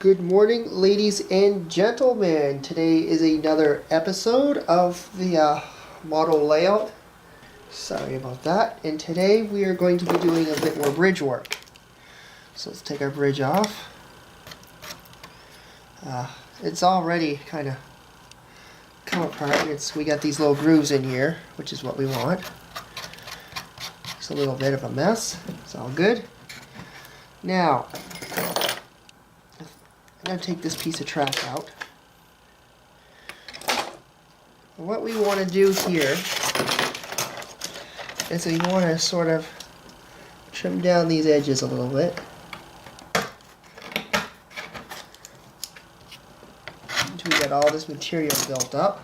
Good morning, ladies and gentlemen. Today is another episode of the model layout. Sorry about that. And today we are going to be doing a bit more bridge work. So let's take our bridge off. It's already kind of come apart. We got these little grooves in here, which is what we want. It's a little bit of a mess. It's all good. Now, I'm going to take this piece of track out. And what we want to do here is we want to sort of trim down these edges a little bit. Until we get all this material built up.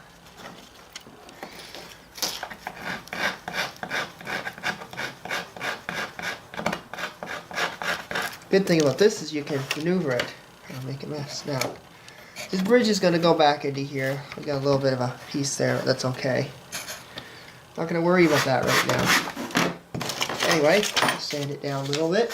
Good thing about this is you can maneuver it. I'll make a mess. Now, this bridge is going to go back into here. We got a little bit of a piece there, but that's okay. Not going to worry about that right now. Anyway, sand it down a little bit.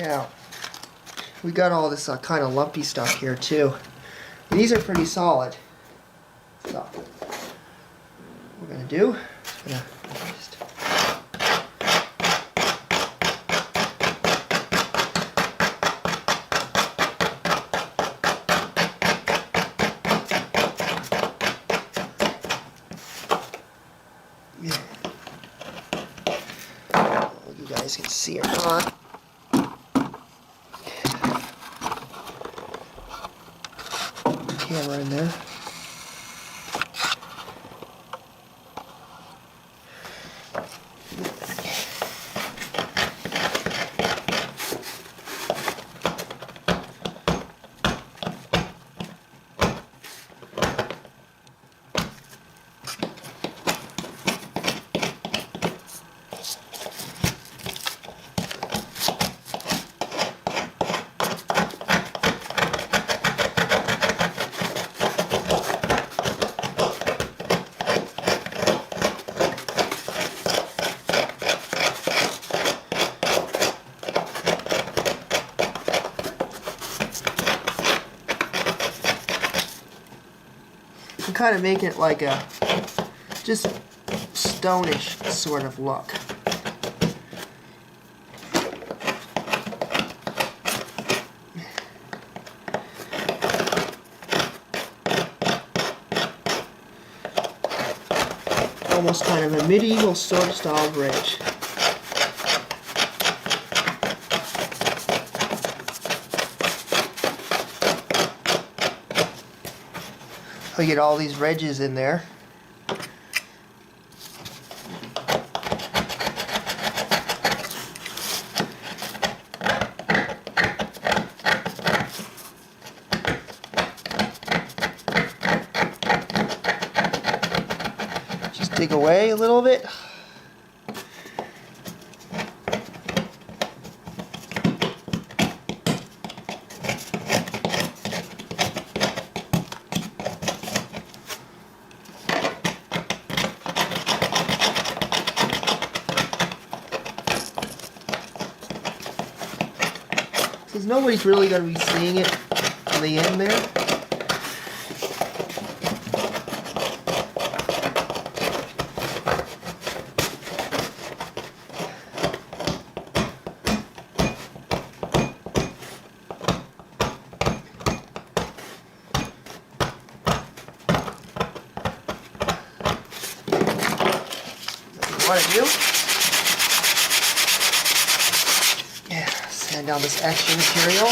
Now, we got all this kind of lumpy stuff here too. These are pretty solid. So, what we're going to do is just you guys can see or not. Camera in there. Kind of make it like a just stonish sort of look. Almost kind of a medieval sort of style bridge. We get all these ridges in there. Just dig away a little bit. Because nobody's really going to be seeing it on the end there. What to do? Sand down this extra material.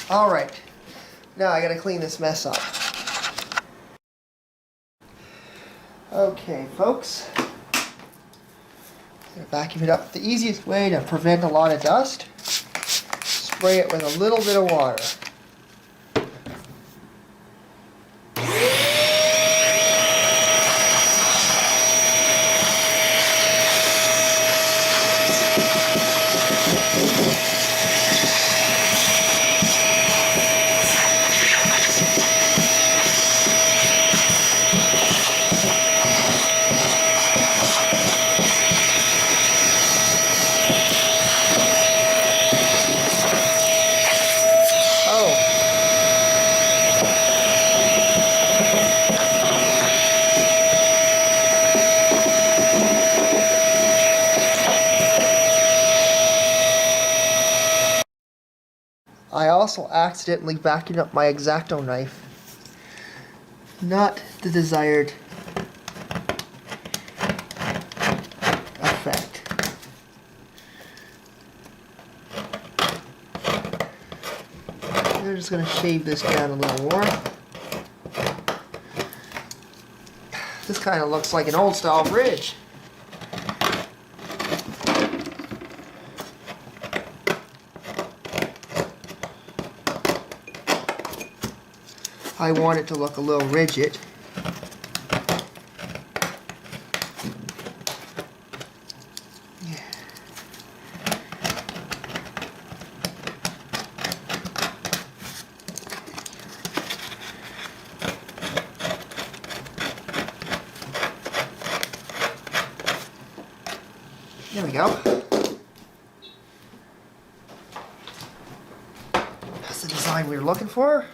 Alright, now I gotta clean this mess up. Okay, folks. Vacuum it up. The easiest way to prevent a lot of dust, spray it with a little bit of water. I also accidentally vacuumed up my X-Acto knife. Not the desired effect. We're just going to shave this down a little more. This kind of looks like an old style bridge. I want it to look a little rigid. Yeah. There we go. That's the design we were looking for.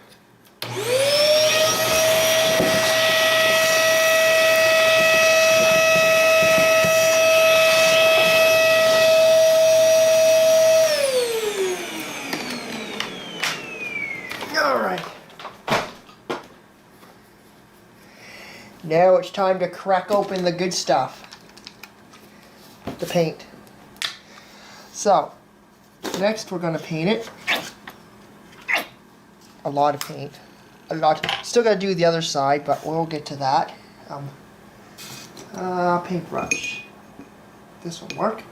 Alright. Now it's time to crack open the good stuff. The paint. So, next we're going to paint it. A lot of paint. A lot. Still got to do the other side, but we'll get to that. Paintbrush. This will work.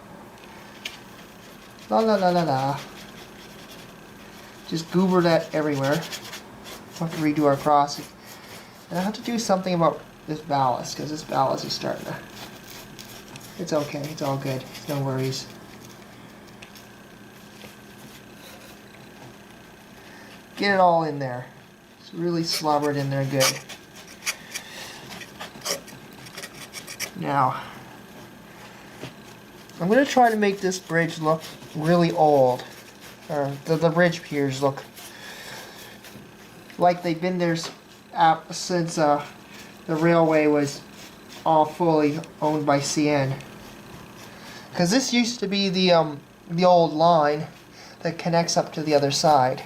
La la la la la. Just goober that everywhere. We'll have to redo our crossing. And I have to do something about this ballast, because this ballast is starting to... It's okay, it's all good. No worries. Get it all in there. It's really slobbered in there good. Now, I'm going to try to make this bridge look really old. Or the bridge piers look like they've been there since the railway was all fully owned by CN. Because this used to be the old line that connects up to the other side.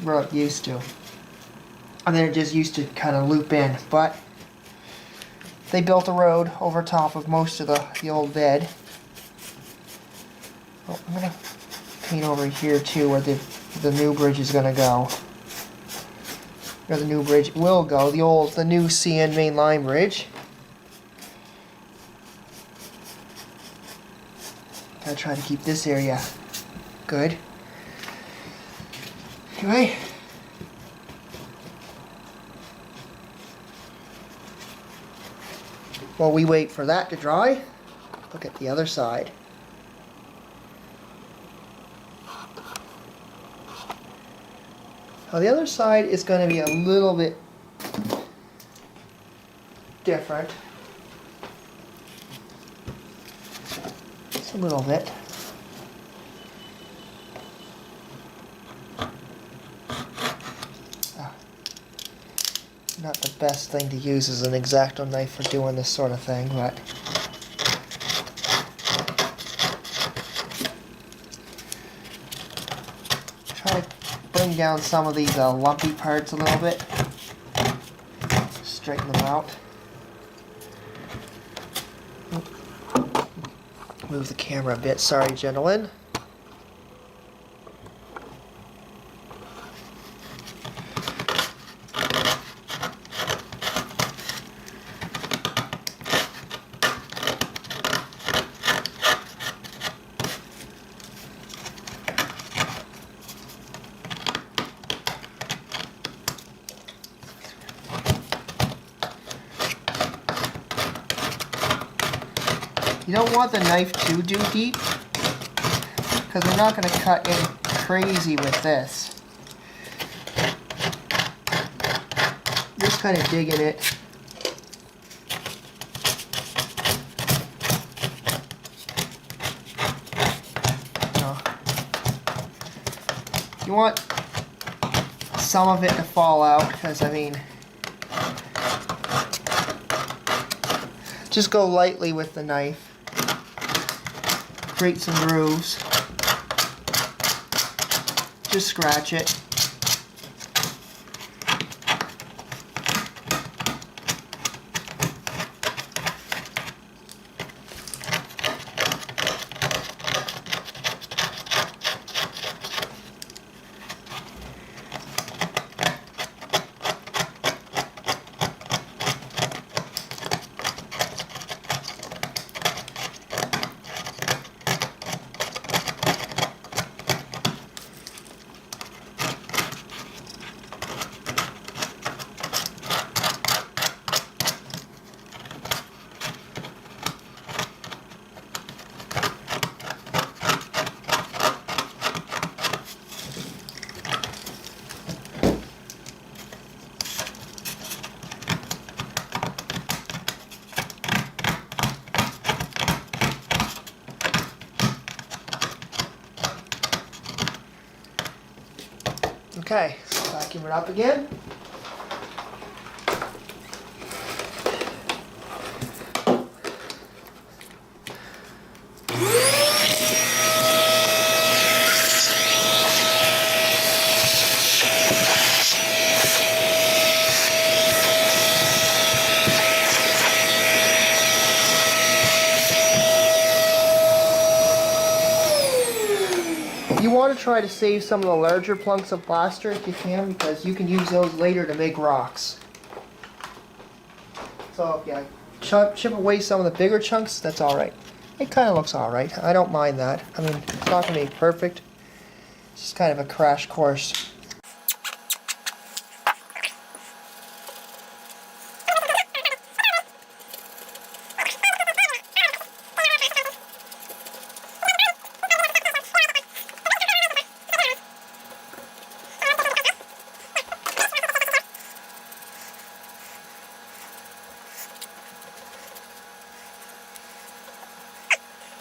Where it used to. And then it just used to kind of loop in. But they built a road over top of most of the old bed. Oh, I'm going to paint over here too where the new bridge is going to go. Where the new bridge will go. The new CN main line bridge. Gotta try to keep this area good. Anyway. While we wait for that to dry, look at the other side. Now the other side is going to be a little bit different. Just a little bit. Not the best thing to use as an X-Acto knife for doing this sort of thing, but try to bring down some of these lumpy parts a little bit. Straighten them out. Move the camera a bit, sorry gentlemen. don't want the knife too deep because we're not going to cut in crazy with this. Just kind of digging it. You want some of it to fall out because, I mean, just go lightly with the knife. Create some grooves. Just scratch it. Okay, vacuum it up again. You want to try to save some of the larger plunks of plaster if you can, because you can use those later to make rocks. So if you chip away some of the bigger chunks, that's alright. It kind of looks alright. I don't mind that. I mean, it's not going to be perfect. It's just kind of a crash course.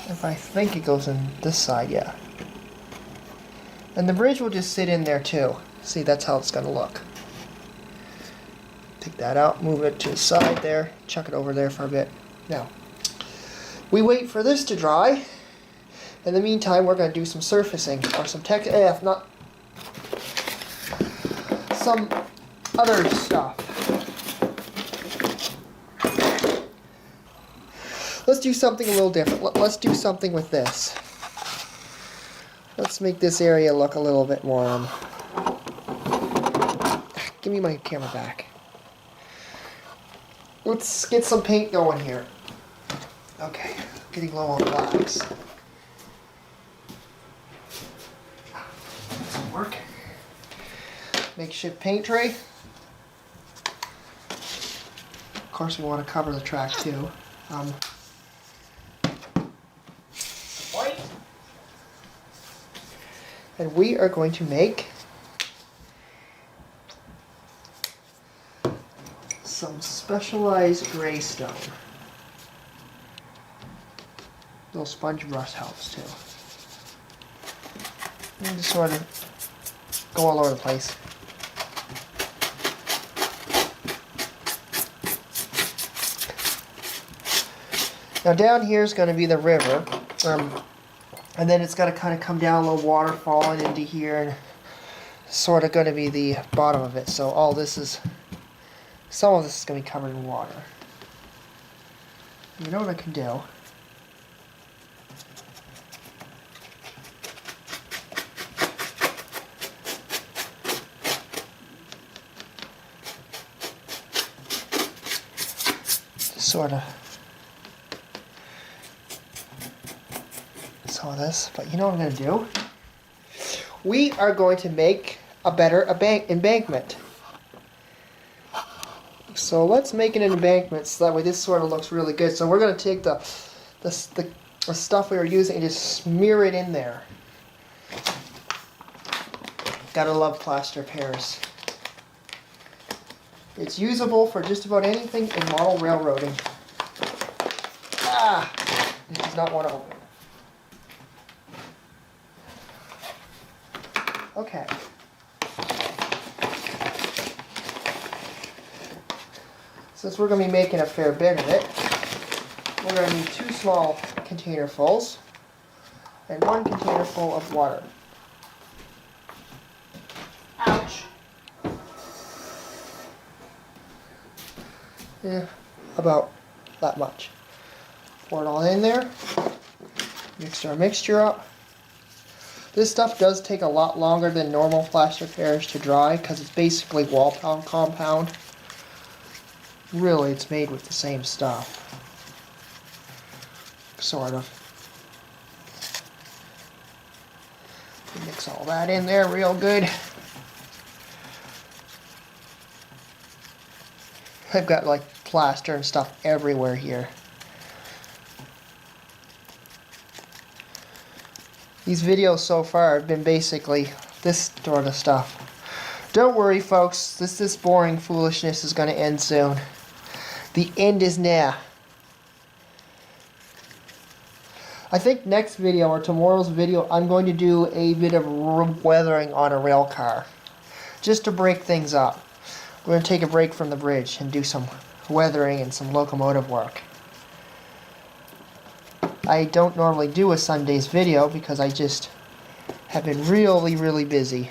If I think it goes in this side, yeah. And the bridge will just sit in there too. See, that's how it's going to look. Take that out, move it to the side there, chuck it over there for a bit. Now, we wait for this to dry. In the meantime, we're going to do some surfacing or some some other stuff. Let's do something a little different. Let's do something with this. Let's make this area look a little bit more, give me my camera back. Let's get some paint going here. Okay, getting low on blacks. It's working. Makeshift paint tray. Of course we want to cover the track too. White. And we are going to make some specialized gray stone. Little sponge brush helps too. And just sort of go all over the place. Now down here is going to be the river, and then it's going to kind of come down a little waterfall and into here, and sort of going to be the bottom of it. So all this is, some of this is going to be covered in water. You know what I can do? Just sort of. All this, but you know what I'm going to do? We are going to make a better embankment. So let's make an embankment so that way this sort of looks really good. So we're going to take the the stuff we were using and just smear it in there. Gotta love plaster Paris. It's usable for just about anything in model railroading. Ah! This does not want to open. Okay. Since we're going to be making a fair bit of it, we're going to need 2 small containerfuls and 1 container full of water. Ouch! Yeah, about that much. Pour it all in there. Mix our mixture up. This stuff does take a lot longer than normal plaster Paris to dry because it's basically wall compound. Really, it's made with the same stuff. Sort of. Mix all that in there real good. I've got like plaster and stuff everywhere here. These videos so far have been basically this sort of stuff. Don't worry folks, this boring foolishness is going to end soon. The end is near. I think next video or tomorrow's video I'm going to do a bit of weathering on a rail car. Just to break things up. We're going to take a break from the bridge and do some weathering and some locomotive work. I don't normally do a Sunday's video because I just have been really busy.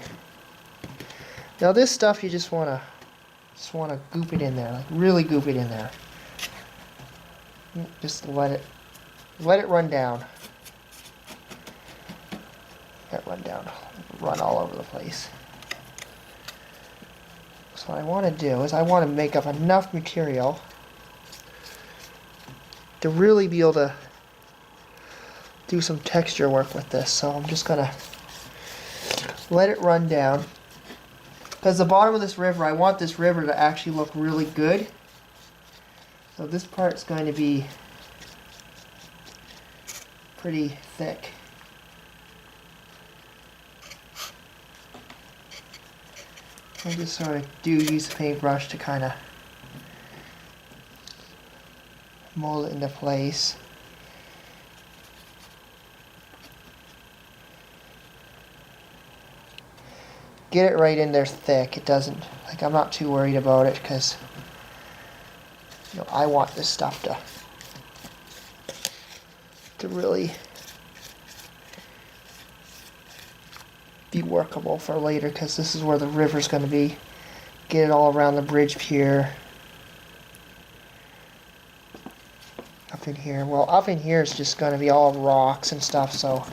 Now this stuff you just want to goop it in there, like really goop it in there. Just let it run down. Let it run down. Run all over the place. So what I want to do is I want to make up enough material to really be able to do some texture work with this. So I'm just gonna let it run down. Because the bottom of this river, I want this river to actually look really good. So this part's going to be pretty thick. I just sort of use a paintbrush to kind of mold it into place. Get it right in there thick. It doesn't, like, I'm not too worried about it because, you know, I want this stuff to really be workable for later, because this is where the river's going to be. Get it all around the bridge pier. Up in here. Well, up in here is just going to be all rocks and stuff, so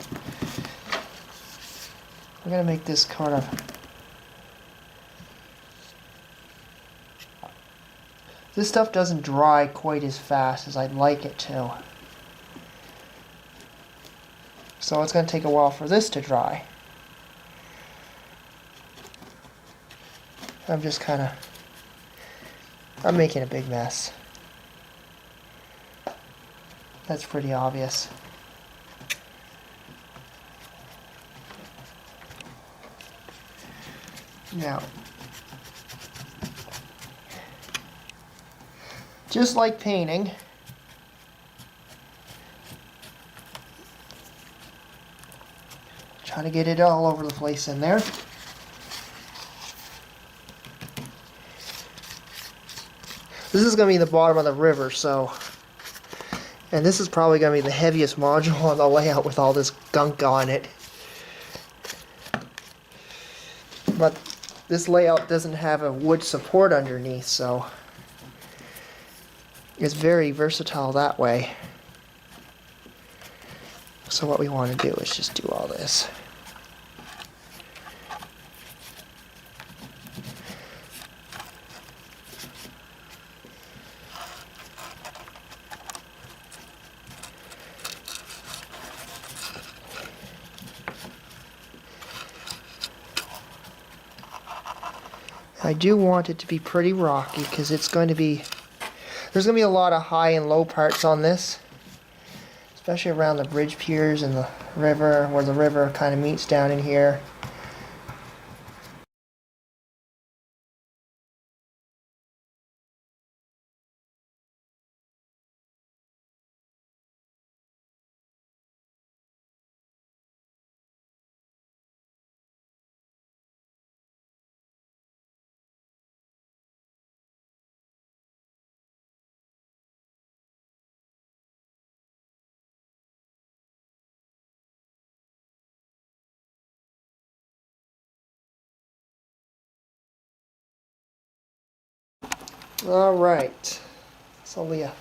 we're going to make this kind of... This stuff doesn't dry quite as fast as I'd like it to. So it's going to take a while for this to dry. I'm just kind of... I'm making a big mess. That's pretty obvious. Now, just like painting, try to get it all over the place in there. This is going to be the bottom of the river, so... And this is probably going to be the heaviest module on the layout with all this gunk on it. But this layout doesn't have a wood support underneath, so... It's very versatile that way. So what we want to do is just do all this. I do want it to be pretty rocky because it's going to be... There's going to be a lot of high and low parts on this. especially around the bridge piers and the river, where the river kind of meets down in here. Alright, it's only a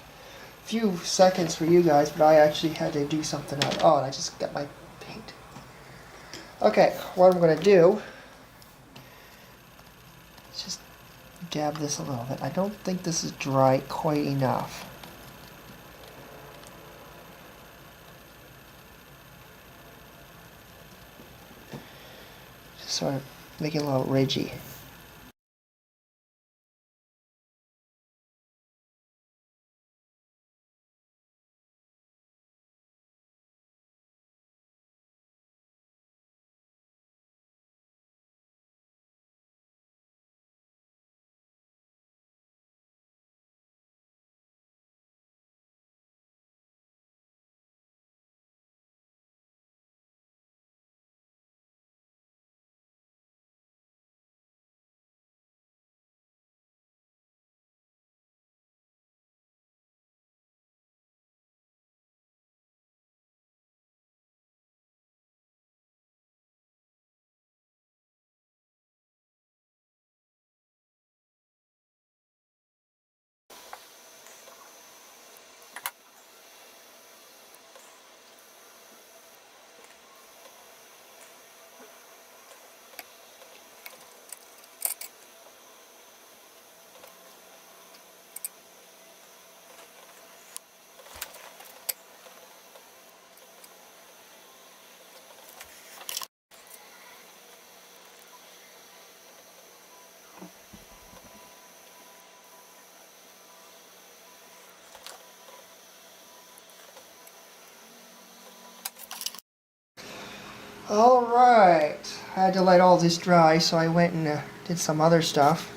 few seconds for you guys, but I actually had to do something else. Oh, and I just got my paint. Okay, what I'm going to do is just dab this a little bit. I don't think this is dry quite enough. Just sort of make it a little ridgy. Alright, I had to let all this dry, so I went and did some other stuff.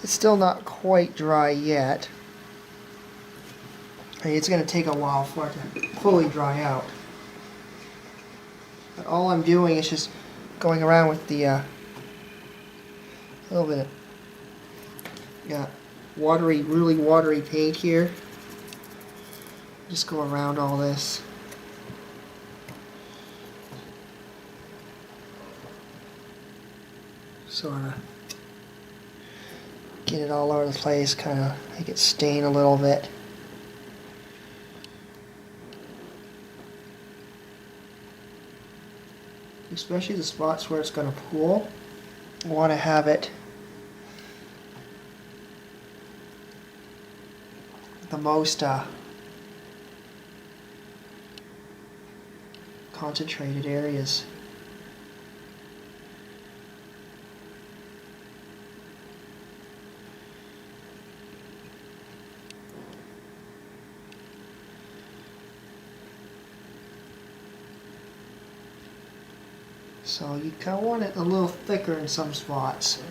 It's still not quite dry yet. It's going to take a while for it to fully dry out. But all I'm doing is just going around with the little bit of watery, really watery paint here. Just go around all this. Sort of get it all over the place, kind of make it stain a little bit. Especially the spots where it's going to pool. I want to have it the most concentrated areas. So you kind of want it a little thicker in some spots,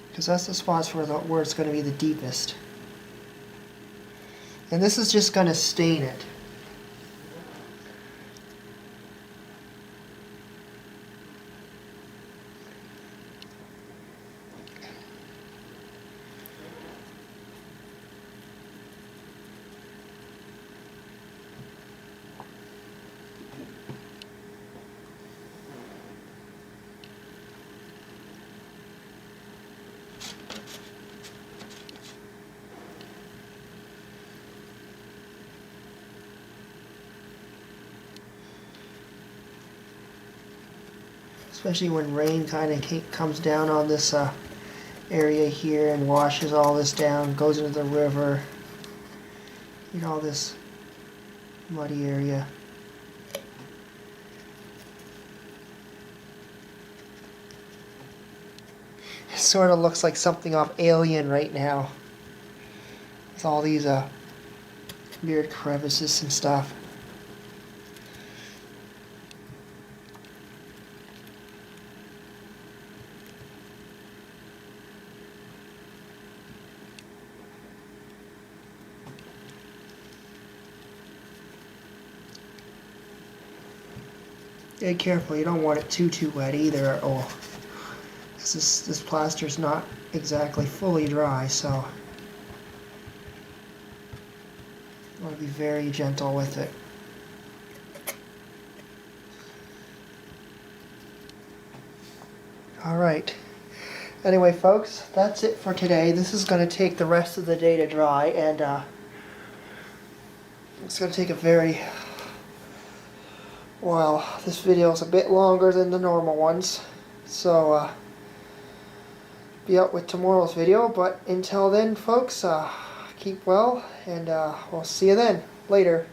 because that's the spots where it's going to be the deepest. And this is just going to stain it. Especially when rain kind of comes down on this area here and washes all this down, goes into the river. You know, all this muddy area. It sort of looks like something off Alien right now. With all these weird crevices and stuff. Be careful, you don't want it too wet either. Oh, this plaster's not exactly fully dry, so you want to be very gentle with it. Alright. Anyway, folks, that's it for today. This is going to take the rest of the day to dry, and it's going to take a very... Well, this video is a bit longer than the normal ones, so be out with tomorrow's video. But until then, folks, keep well, and we'll see you then. Later.